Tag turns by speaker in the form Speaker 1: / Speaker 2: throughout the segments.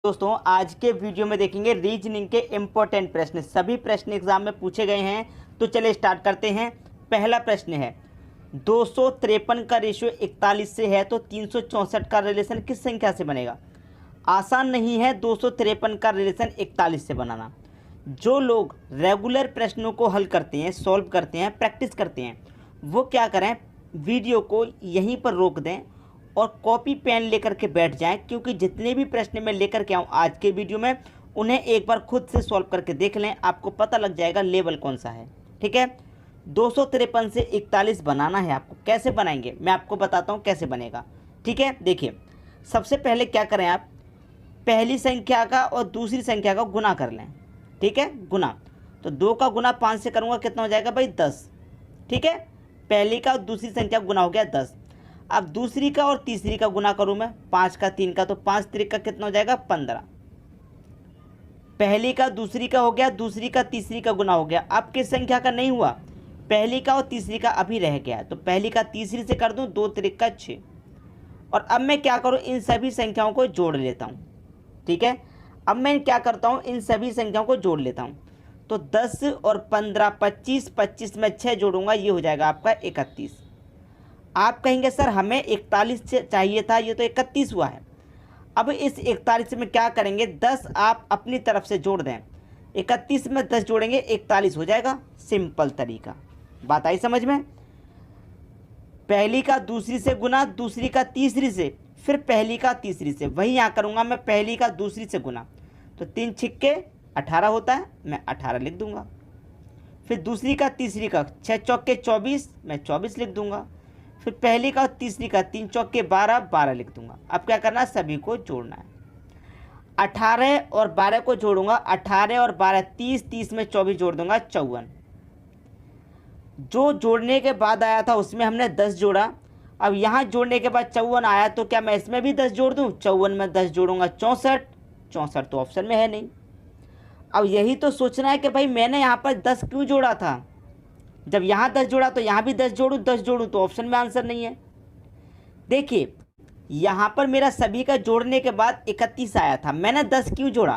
Speaker 1: दोस्तों आज के वीडियो में देखेंगे रीजनिंग के इम्पोर्टेंट प्रश्न। सभी प्रश्न एग्जाम में पूछे गए हैं, तो चलिए स्टार्ट करते हैं। पहला प्रश्न है 253 का रेशियो 41 से है तो 364 का रिलेशन किस संख्या से बनेगा। आसान नहीं है 253 का रिलेशन 41 से बनाना। जो लोग रेगुलर प्रश्नों को हल करते हैं, सॉल्व करते हैं, प्रैक्टिस करते हैं, वो क्या करें, वीडियो को यहीं पर रोक दें और कॉपी पेन लेकर के बैठ जाएं, क्योंकि जितने भी प्रश्न मैं लेकर के आऊँ आज के वीडियो में उन्हें एक बार खुद से सॉल्व करके देख लें, आपको पता लग जाएगा लेवल कौन सा है। ठीक है, 253 से 41 बनाना है आपको। कैसे बनाएंगे मैं आपको बताता हूँ कैसे बनेगा। ठीक है, देखिए सबसे पहले क्या करें, आप पहली संख्या का और दूसरी संख्या का गुना कर लें। ठीक है, गुना तो 2 का गुना 5 से करूँगा, कितना हो जाएगा भाई 10। ठीक है, पहली का और दूसरी संख्या गुना हो गया 10। अब दूसरी का और तीसरी का गुना करूं मैं, 5 का 3 का, तो 5 त्रिक का कितना हो जाएगा 15। पहली का दूसरी का हो गया, दूसरी का तीसरी का गुना हो गया। अब किस संख्या का नहीं हुआ, पहली का और तीसरी का अभी रह गया, तो पहली का तीसरी से कर दूं, 2 त्रिक का 6। और अब मैं क्या करूं, इन सभी संख्याओं को जोड़ लेता हूं। ठीक है, अब मैं क्या करता हूं, इन सभी संख्याओं को जोड़ लेता हूं। तो 10 और 15 25, 25 में 6 जोड़ूंगा, ये हो जाएगा आपका 31। आप कहेंगे सर हमें 41 चाहिए था, ये तो 31 हुआ है। अब इस 41 में क्या करेंगे, 10 आप अपनी तरफ से जोड़ दें, 31 में 10 जोड़ेंगे 41 हो जाएगा। सिंपल तरीका, बात आई समझ में। पहली का दूसरी से गुना, दूसरी का तीसरी से, फिर पहली का तीसरी से, वही यहाँ करूँगा मैं, पहली का दूसरी से गुना, तो 3 छिक्के 18 होता है, मैं 18 लिख दूंगा। फिर दूसरी का तीसरी का 6 चौके 24, मैं 24 लिख दूंगा। फिर पहली का और तीसरी का 3 चौके 12, 12 लिख दूंगा। अब क्या करना है, सभी को जोड़ना है। 18 और 12 को जोड़ूंगा, 18 और 12 30, 30 में 24 जोड़ दूंगा 54। जो जोड़ने के बाद आया था उसमें हमने 10 जोड़ा। अब यहाँ जोड़ने के बाद 54 आया, तो क्या मैं इसमें भी 10 जोड़ दूँ, 54 में 10 जोड़ूंगा 64। 64 तो ऑप्शन में है नहीं। अब यही तो सोचना है कि भाई मैंने यहाँ पर 10 क्यों जोड़ा था, जब यहाँ 10 जोड़ा तो यहाँ भी 10 जोड़ूँ, 10 जोड़ूँ तो ऑप्शन में आंसर नहीं है। देखिए यहाँ पर मेरा सभी का जोड़ने के बाद 31 आया था, मैंने 10 क्यों जोड़ा,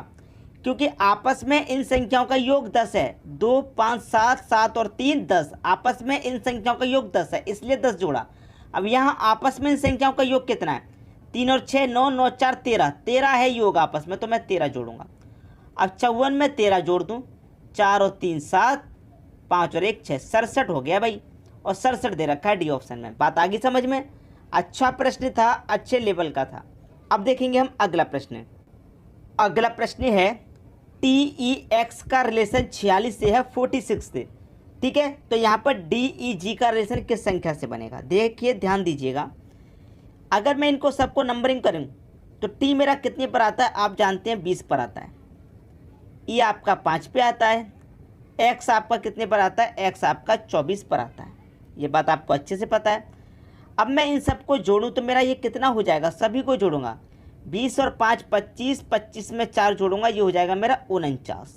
Speaker 1: क्योंकि आपस में इन संख्याओं का योग 10 है। 2 5 7, 7 और 3 10, आपस में इन संख्याओं का योग 10 है, इसलिए 10 जोड़ा। अब यहाँ आपस में इन संख्याओं का योग कितना है, 3 और 6 9, 9 4 13, 13 है योग आपस में, तो मैं 13 जोड़ूंगा। अब 54 में 13 जोड़ दूँ, 4 और 3 7, 5 और 1 6, 67 हो गया भाई, और 67 दे रखा है डी ऑप्शन में। बात आ गई समझ में। अच्छा प्रश्न था, अच्छे लेवल का था। अब देखेंगे हम अगला प्रश्न। अगला प्रश्न है TEX का रिलेशन 46 से है 46 से। ठीक है, तो यहाँ पर DEG का रिलेशन किस संख्या से बनेगा। देखिए ध्यान दीजिएगा, अगर मैं इनको सबको नंबरिंग करूँ तो T मेरा कितने पर आता है, आप जानते हैं 20 पर आता है। E आपका 5 पे आता है। X आपका कितने पर आता है, X आपका 24 पर आता है। ये बात आपको अच्छे से पता है। अब मैं इन सबको जोड़ूं तो मेरा ये कितना हो जाएगा, सभी को जोड़ूंगा, 20 और 5 25, 25 में 4 जोड़ूंगा, ये हो जाएगा मेरा 49।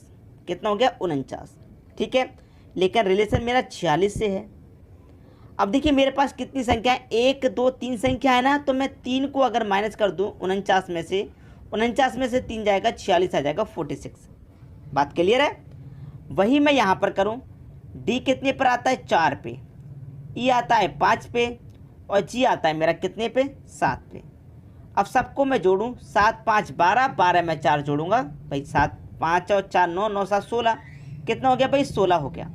Speaker 1: कितना हो गया 49। ठीक है, लेकिन रिलेशन मेरा 46 से है। अब देखिए मेरे पास कितनी संख्या है, 1 2 3 संख्या है ना, तो मैं 3 को अगर माइनस कर दूँ 49 में से, 49 में से 3 जाएगा 46 आ जाएगा 46। बात क्लियर है। वही मैं यहाँ पर करूँ, डी कितने पर आता है 4 पे, ई आता है 5 पे, और जी आता है मेरा कितने पे 7 पे। अब सबको मैं जोड़ूँ, 7 5 12, 12 में 4 जोड़ूंगा भाई, 7 5 और 4 9, 9 7 16, कितना हो गया भाई 16 हो गया।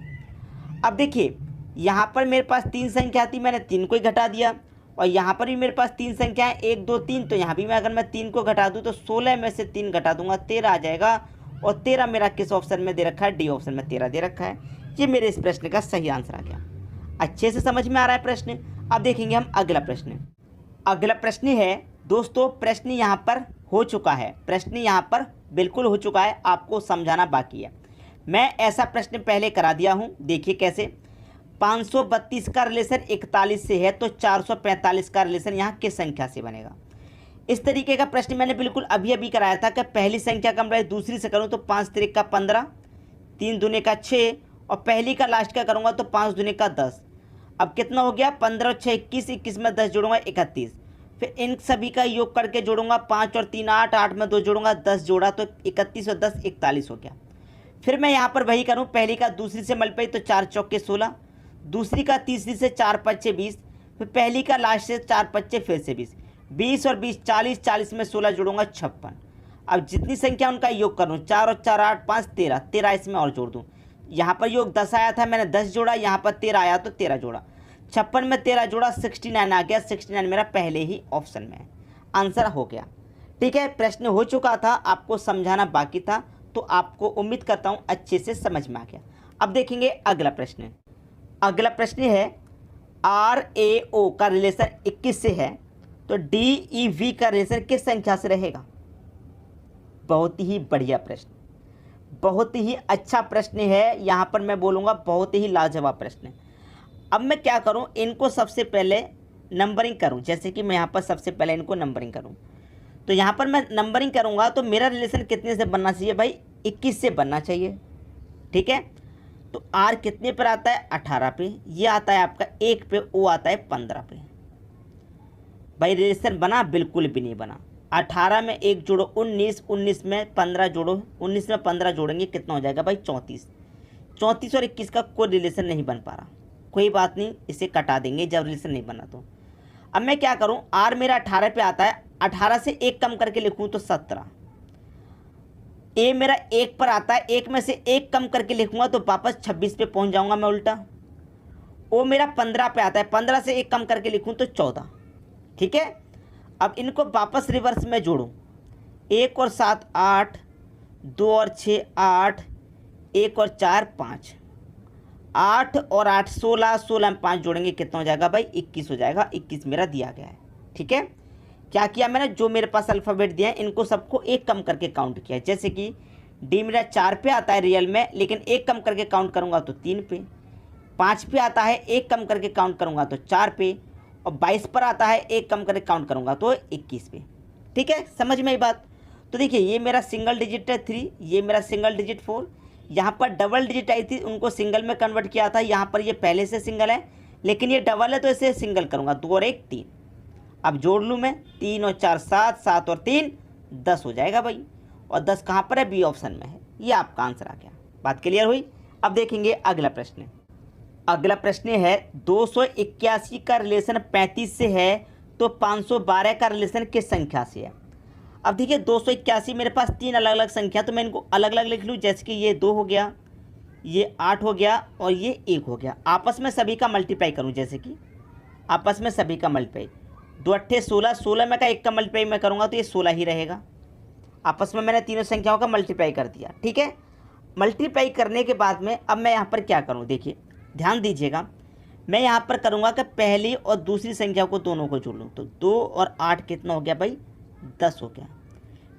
Speaker 1: अब देखिए यहाँ पर मेरे पास 3 संख्या थी, मैंने 3 को ही घटा दिया, और यहाँ पर भी मेरे पास 3 संख्या है 1 2 3, तो यहाँ भी मैं अगर मैं 3 को घटा दूँ तो 16 में से 3 घटा दूंगा 13 आ जाएगा। और 13 मेरा किस ऑप्शन में दे रखा है, डी ऑप्शन में 13 दे रखा है। ये मेरे इस प्रश्न का सही आंसर आ गया। अच्छे से समझ में आ रहा है प्रश्न। अब देखेंगे हम अगला प्रश्न। अगला प्रश्न है दोस्तों, प्रश्न यहाँ पर हो चुका है, प्रश्न यहाँ पर बिल्कुल हो चुका है, आपको समझाना बाकी है। मैं ऐसा प्रश्न पहले करा दिया हूँ, देखिए कैसे। 532 का रिलेशन 41 से है तो 445 का रिलेशन यहाँ किस संख्या से बनेगा। इस तरीके का प्रश्न मैंने बिल्कुल अभी अभी कराया था कि पहली संख्या का मैं दूसरी से करूँ तो 5 त्रिक का 15, 3 दूने का 6, और पहली का लास्ट का करूँगा तो 5 दूने का 10। अब कितना हो गया, 15 और 6 21, 21 में 10 जोड़ूंगा 31। फिर इन सभी का योग करके जोड़ूंगा, 5 और 3 8, 8 में 2 जोड़ूंगा 10 जोड़ा तो 31 और 10 41 हो गया। फिर मैं यहाँ पर वही करूँ, पहली का दूसरी से मल्टीप्लाई तो 4 चौके 16, दूसरी का तीसरी से 4 पच्चे 20, फिर पहली का लास्ट से 4 पच्चे फिर से 20, 20 और 20 40, 40 में 16 जोड़ूंगा 56। अब जितनी संख्या उनका योग करूँ, 4 और 4 8 5 13, 13 इसमें और जोड़ दूँ। यहाँ पर योग 10 आया था, मैंने 10 जोड़ा, यहाँ पर 13 आया तो 13 जोड़ा, 56 में 13 जोड़ा 69 आ गया। 69 मेरा पहले ही ऑप्शन में है, आंसर हो गया। ठीक है, प्रश्न हो चुका था, आपको समझाना बाकी था, तो आपको उम्मीद करता हूँ अच्छे से समझ में आ गया। अब देखेंगे अगला प्रश्न। अगला प्रश्न है RAO का रिलेशन 21 से है, तो DEV का रिलेशन किस संख्या से रहेगा? बहुत ही बढ़िया प्रश्न, बहुत ही अच्छा प्रश्न है। यहाँ पर मैं बोलूँगा बहुत ही लाजवाब प्रश्न है। अब मैं क्या करूँ, इनको सबसे पहले नंबरिंग करूँ, जैसे कि मैं यहाँ पर सबसे पहले इनको नंबरिंग करूँ, तो यहाँ पर मैं नंबरिंग करूँगा तो मेरा रिलेशन कितने से बनना चाहिए भाई? 21 से बनना चाहिए। ठीक है, तो R कितने पर आता है? 18 पे, ये आता है आपका 1 पे, O आता है 15 पे। भाई रिलेशन बना? बिल्कुल भी नहीं बना। 18 में 1 जोड़ो 19, 19 में 15 जोड़ो, 19 में 15 जोड़ेंगे कितना हो जाएगा भाई? 34। 34 और 21 का कोई रिलेशन नहीं बन पा रहा। कोई बात नहीं, इसे कटा देंगे जब रिलेशन नहीं बना तो। अब मैं क्या करूं, R मेरा 18 पे आता है, 18 से 1 कम करके लिखूं तो 17। A मेरा 1 पर आता है, 1 में से 1 कम करके लिखूंगा तो वापस 26 पे पहुंच जाऊंगा मैं उल्टा। O मेरा 15 पे आता है, 15 से 1 कम करके लिखूं तो 14। ठीक है, अब इनको वापस रिवर्स में जोड़ूं, 1 और 7 8, 2 और 6 8, 1 और 4 5, 8 और 8 16, 16 में 5 जोड़ेंगे कितना हो जाएगा भाई? 21 हो जाएगा। 21 मेरा दिया गया है। ठीक है, क्या किया मैंने, जो मेरे पास अल्फ़ाबेट दिया है इनको सबको 1 कम करके काउंट किया। जैसे कि D मेरा 4 पे आता है रियल में, लेकिन 1 कम करके काउंट करूँगा तो 3 पे, 5 पे आता है 1 कम करके काउंट करूँगा तो 4 पे, और 22 पर आता है 1 कम करके काउंट करूँगा तो 21 पे। ठीक है, समझ में आई बात? तो देखिए ये मेरा सिंगल डिजिट है 3, ये मेरा सिंगल डिजिट 4, यहाँ पर डबल डिजिट आई थी, उनको सिंगल में कन्वर्ट किया था। यहाँ पर ये पहले से सिंगल है, लेकिन ये डबल है तो इसे सिंगल करूँगा, 2 और 1 3। अब जोड़ लूँ मैं, 3 और 4 7, 7 और 3 10 हो जाएगा भाई। और 10 कहाँ पर है? बी ऑप्शन में है। ये आपका आंसर आ गया। बात क्लियर हुई? अब देखेंगे अगला प्रश्न। अगला प्रश्न है 281 का रिलेशन 35 से है, तो 512 का रिलेशन किस संख्या से है? अब देखिए 281 मेरे पास 3 अलग अलग संख्या, तो मैं इनको अलग अलग लिख लूँ। जैसे कि ये 2 हो गया, ये 8 हो गया और ये 1 हो गया। आपस में सभी का मल्टीप्लाई करूँ, जैसे कि आपस में सभी का मल्टीप्लाई, 2 8 16, 16 में का 1 का मल्टीप्लाई मैं करूँगा तो ये 16 ही रहेगा। आपस में मैंने तीनों संख्याओं का मल्टीप्लाई कर दिया। ठीक है, मल्टीप्लाई करने के बाद में अब मैं यहाँ पर क्या करूँ, देखिए ध्यान दीजिएगा। मैं यहाँ पर करूँगा कि पहली और दूसरी संख्या को दोनों को जोड़ लूँ, तो 2 और 8 कितना हो गया भाई? 10 हो गया।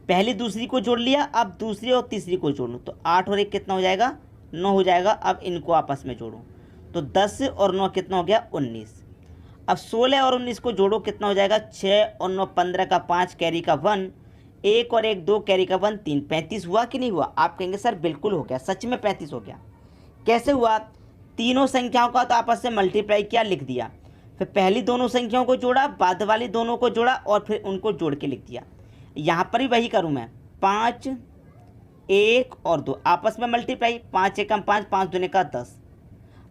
Speaker 1: पहली दूसरी को जोड़ लिया, अब दूसरी और तीसरी को जोड़ लूँ तो 8 और 1 कितना हो जाएगा? 9 हो जाएगा। अब इनको आपस में जोड़ूँ तो 10 और 9 कितना हो गया? 19। अब 16 और 19 को जोड़ो, कितना हो जाएगा? 6 और 9 15 का 5 कैरी का 1, 1 और 1 2 कैरी का 1 3। 35 हुआ कि नहीं हुआ? आप कहेंगे सर बिल्कुल हो गया, सच में 35 हो गया। कैसे हुआ? तीनों संख्याओं का तो आपस में मल्टीप्लाई किया, लिख दिया, फिर पहली दोनों संख्याओं को जोड़ा, बाद वाली दोनों को जोड़ा और फिर उनको जोड़ के लिख दिया। यहाँ पर भी वही करूँ मैं, 5 1 और 2 आपस में मल्टीप्लाई, 5 1 5, 5 दूने का 10।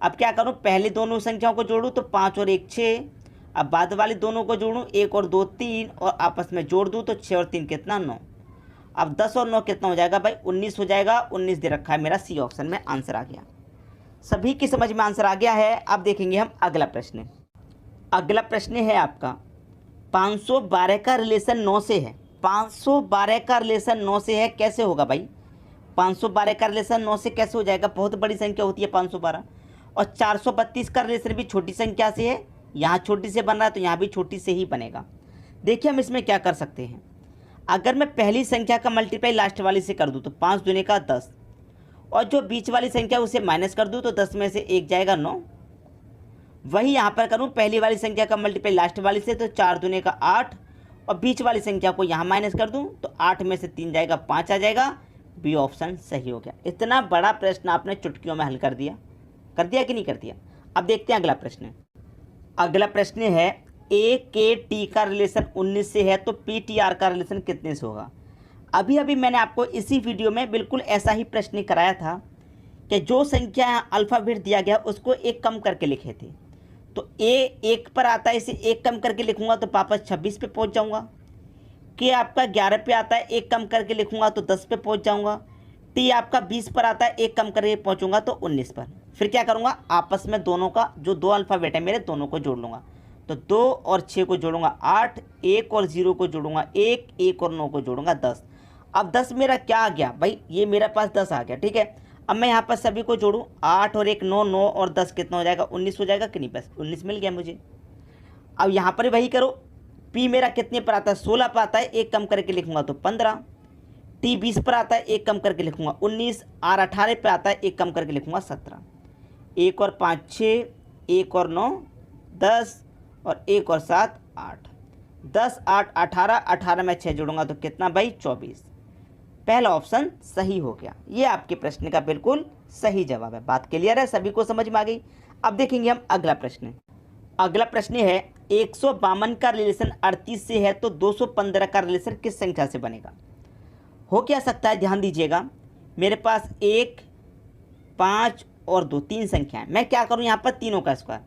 Speaker 1: अब क्या करूँ, पहले दोनों संख्याओं को जोड़ूँ तो 5 और 1 6, अब बाद वाली दोनों को जोड़ूँ, 1 और 2 3 और आपस में जोड़ दूँ तो 6 और 3 कितना? 9। अब 10 और 9 कितना हो जाएगा भाई? 19 हो जाएगा। 19 दे रखा है मेरा, सी ऑप्शन में आंसर आ गया। सभी की समझ में आंसर आ गया है। अब देखेंगे हम अगला प्रश्न। अगला प्रश्न है आपका 512 का रिलेशन 9 से है। 512 का रिलेशन 9 से है, कैसे होगा भाई? 512 का रिलेशन 9 से कैसे हो जाएगा? बहुत बड़ी संख्या होती है 512। और 432 का रिलेशन भी छोटी संख्या से है, यहाँ छोटी से बन रहा है तो यहाँ भी छोटी से ही बनेगा। देखिए हम इसमें क्या कर सकते हैं, अगर मैं पहली संख्या का मल्टीप्लाई लास्ट वाली से कर दूँ तो 5 दूने का 10, और जो बीच वाली संख्या उसे माइनस कर दूँ तो 10 में से 1 जाएगा 9। वही यहाँ पर करूँ, पहली वाली संख्या का मल्टीप्लाई लास्ट वाली से तो 4 दूने का 8, और बीच वाली संख्या को यहाँ माइनस कर दूँ तो 8 में से 3 जाएगा 5 आ जाएगा। बी ऑप्शन सही हो गया। इतना बड़ा प्रश्न आपने चुटकियों में हल कर दिया कि नहीं कर दिया? अब देखते हैं अगला प्रश्न। अगला प्रश्न है ए के टी का रिलेशन 19 से है तो पी टी आर का रिलेशन कितने से होगा। अभी अभी मैंने आपको इसी वीडियो में बिल्कुल ऐसा ही प्रश्न कराया था कि जो संख्या अल्फ़ाबेट दिया गया उसको एक कम करके लिखे थे। तो ए एक पर आता है, इसे एक कम करके लिखूंगा तो वापस 26 पे पहुंच जाऊंगा। के आपका 11 पे आता है, एक कम करके लिखूंगा तो 10 पे पहुंच जाऊंगा। टी आपका 20 पर आता है, एक कम करके पहुंचूंगा तो 19 पर। फिर क्या करूंगा, आपस में दोनों का जो दो अल्फ़ाबेट है मेरे दोनों को जोड़ लूँगा। तो 2 और 6 को जोड़ूंगा 8, 1 और 0 को जोड़ूंगा 1, 1 और 9 को जोड़ूंगा 10। अब 10 मेरा क्या आ गया भाई, ये मेरे पास 10 आ गया, ठीक है। अब मैं यहाँ पर सभी को जोड़ूँ, 8 और 1 9, 9 और 10 कितना हो जाएगा, 19 हो जाएगा कि नहीं, बस 19 मिल गया मुझे। अब यहाँ पर वही करो, पी मेरा कितने पर आता है, 16 पर आता है, एक कम करके लिखूंगा तो 15। टी 20 पर आता है, एक कम करके लिखूंगा 19। आर 18 पे आता है, एक कम करके लिखूंगा 17। 1 और 5 6, 1 और 9 10 और 1 और 7 8। 10 8 18, 18 में 6 जोड़ूंगा तो कितना भाई 24। पहला ऑप्शन सही हो गया। ये आपके प्रश्न का बिल्कुल सही जवाब है। बात क्लियर है, सभी को समझ में आ गई। अब देखेंगे हम अगला प्रश्न। अगला प्रश्न है 152 का रिलेशन 38 से है तो 215 का रिलेशन किस संख्या से बनेगा। हो क्या सकता है, ध्यान दीजिएगा। मेरे पास 1 5 और 2 तीन संख्या है। मैं क्या करूं, यहाँ पर तीनों का स्क्वायर,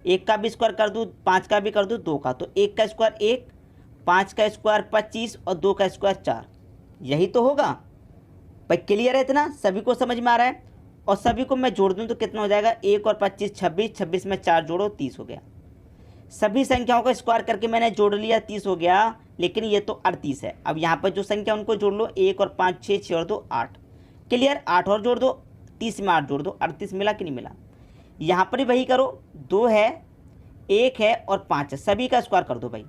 Speaker 1: 1 का भी स्क्वायर कर दूं, 5 का भी कर दूं, 2 का। तो 1 का स्क्वायर 1, 5 का स्क्वायर 25 और 2 का स्क्वायर 4। यही तो होगा भाई। क्लियर है, इतना सभी को समझ में आ रहा है। और सभी को मैं जोड़ दूं तो कितना हो जाएगा, 1 और 25 26, 26 में 4 जोड़ो 30 हो गया। सभी संख्याओं का स्क्वायर करके मैंने जोड़ लिया, 30 हो गया। लेकिन ये तो 38 है। अब यहाँ पर जो संख्या उनको जोड़ लो, 1 और 5 6, 6 और 2 8। क्लियर, 8 और जोड़ दो, 30 में 8 जोड़ दो, 38 मिला कि नहीं मिला। यहाँ पर ही वही करो, 2 है, 1 है और 5 है, सभी का स्क्वायर कर दो भाई।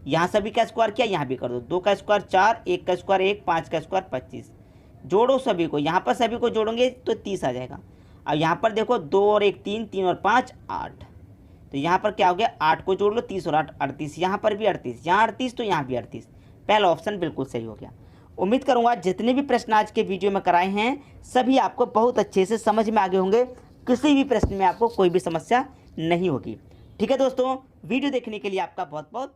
Speaker 1: यहाँ सभी का स्क्वायर किया, यहाँ भी कर दो। 2 का स्क्वायर 4, 1 का स्क्वायर 1, 5 का स्क्वायर 25। जोड़ो सभी को, यहाँ पर सभी को जोड़ोगे तो 30 आ जाएगा। अब यहाँ पर देखो 2 और 1 3, 3 और 5 8। तो यहाँ पर क्या हो गया, 8 को जोड़ लो, 30 और 8 38। यहाँ पर भी 38, यहाँ 38 तो यहाँ भी 38। पहला ऑप्शन बिल्कुल सही हो गया। उम्मीद करूँगा जितने भी प्रश्न आज के वीडियो में कराए हैं सभी आपको बहुत अच्छे से समझ में आ गए होंगे। किसी भी प्रश्न में आपको कोई भी समस्या नहीं होगी। ठीक है दोस्तों, वीडियो देखने के लिए आपका बहुत बहुत